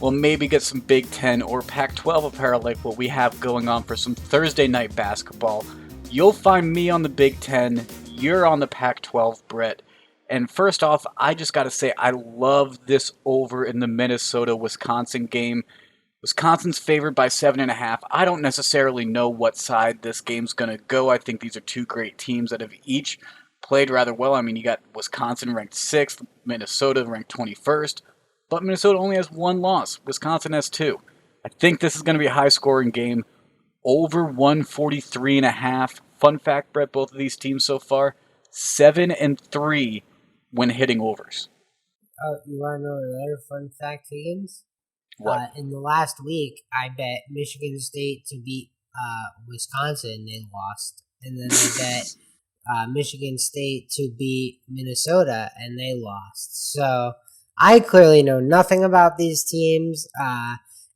we'll maybe get some Big Ten or Pac-12 apparel like what we have going on for some Thursday night basketball. You'll find me on the Big Ten, you're on the Pac-12, Brett. And first off, I just got to say, I love this over in the Minnesota-Wisconsin game. Wisconsin's favored by 7.5. I don't necessarily know what side this game's going to go. I think these are two great teams that have each played rather well. I mean, you got Wisconsin ranked 6th, Minnesota ranked 21st, but Minnesota only has one loss. Wisconsin has two. I think this is going to be a high-scoring game. Over 143.5. Fun fact, Brett, both of these teams so far, 7-3 when hitting overs. Oh, you want to know another fun fact, Higgins? What? In the last week, I bet Michigan State to beat Wisconsin, they lost. And then I bet Michigan State to beat Minnesota, and they lost. So I clearly know nothing about these teams,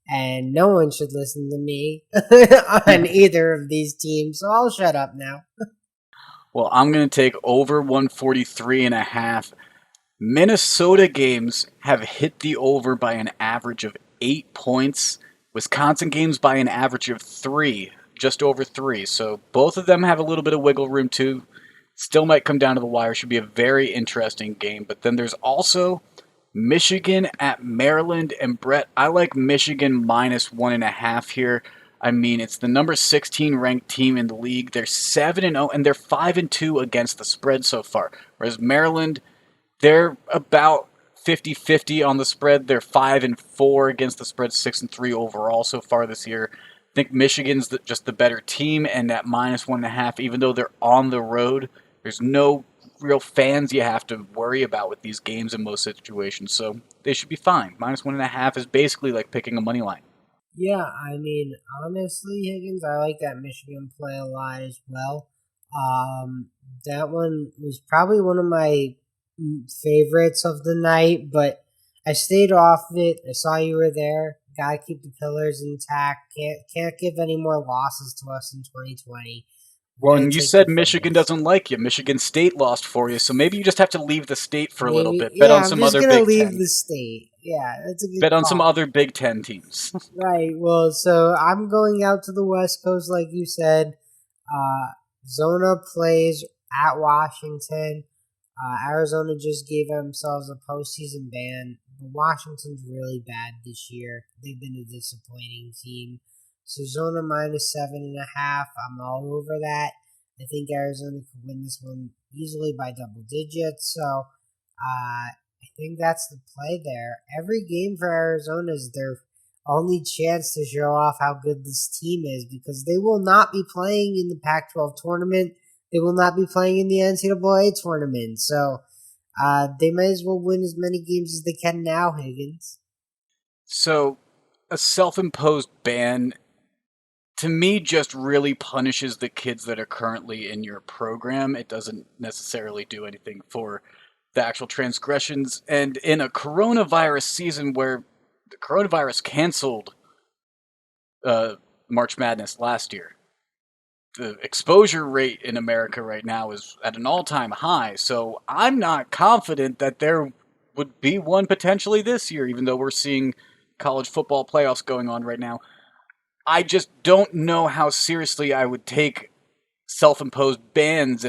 and no one should listen to me on either of these teams, so I'll shut up now. Well, I'm going to take over 143.5. Minnesota games have hit the over by an average of 8 points. Wisconsin games by an average of 3, just over 3. So both of them have a little bit of wiggle room too. Still might come down to the wire. Should be a very interesting game. But then there's also Michigan at Maryland. And Brett, I like Michigan minus 1.5 here. I mean, it's the number 16 ranked team in the league. They're 7-0, and they're 5-2 against the spread so far. Whereas Maryland, they're about 50-50 on the spread. They're 5-4 against the spread, 6-3 overall so far this year. I think Michigan's just the better team, and at minus 1.5, even though they're on the road, there's no real fans you have to worry about with these games in most situations. So they should be fine. Minus 1.5 is basically like picking a money line. Yeah, I mean, honestly, Higgins, I like that Michigan play a lot as well. That one was probably one of my favorites of the night, but I stayed off of it. I saw you were there. Gotta keep the pillars intact. Can't give any more losses to us in 2020. Well, and you said Michigan doesn't like you. Michigan State lost for you, so maybe you just have to leave the state for a little bit. Bet on some other Big Ten. I'm just gonna leave the state. Yeah, that's a good Bet on call. some other Big Ten teams. Right. Well, so I'm going out to the West Coast, like you said. Zona plays at Washington. Arizona just gave themselves a postseason ban. But Washington's really bad this year. They've been a disappointing team. So Zona minus 7.5. I'm all over that. I think Arizona could win this one easily by double digits. So I think that's the play there. Every game for Arizona is their only chance to show off how good this team is, because they will not be playing in the Pac-12 tournament. They will not be playing in the NCAA tournament. So they might as well win as many games as they can now, Higgins. So a self-imposed ban, to me, just really punishes the kids that are currently in your program. It doesn't necessarily do anything for the actual transgressions. And in a coronavirus season where the coronavirus canceled March Madness last year, the exposure rate in America right now is at an all-time high. So I'm not confident that there would be one potentially this year, even though we're seeing college football playoffs going on right now. I just don't know how seriously I would take self-imposed bans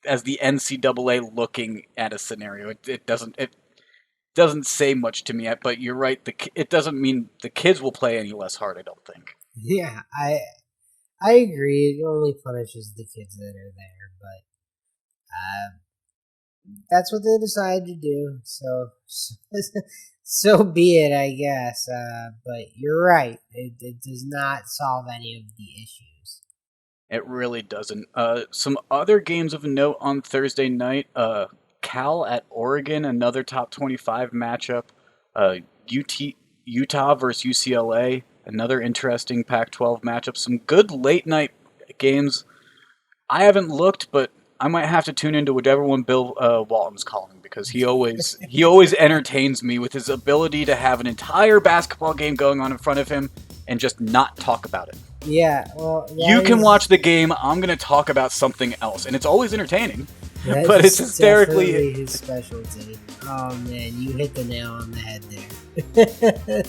as the NCAA looking at a scenario. It doesn't say much to me, but you're right. It doesn't mean the kids will play any less hard, I don't think. Yeah, I agree. It only punishes the kids that are there, but that's what they decided to do. So be it, I guess. But you're right. It does not solve any of the issues. It really doesn't. Some other games of note on Thursday night. Cal at Oregon, another top 25 matchup. Utah versus UCLA, another interesting Pac-12 matchup. Some good late night games. I haven't looked, but I might have to tune into whichever one Bill Walton's calling, because he always entertains me with his ability to have an entire basketball game going on in front of him and just not talk about it. Yeah, well, you can watch the game. I'm going to talk about something else, and it's always entertaining. But it's hysterically his specialty. Oh man, you hit the nail on the head there.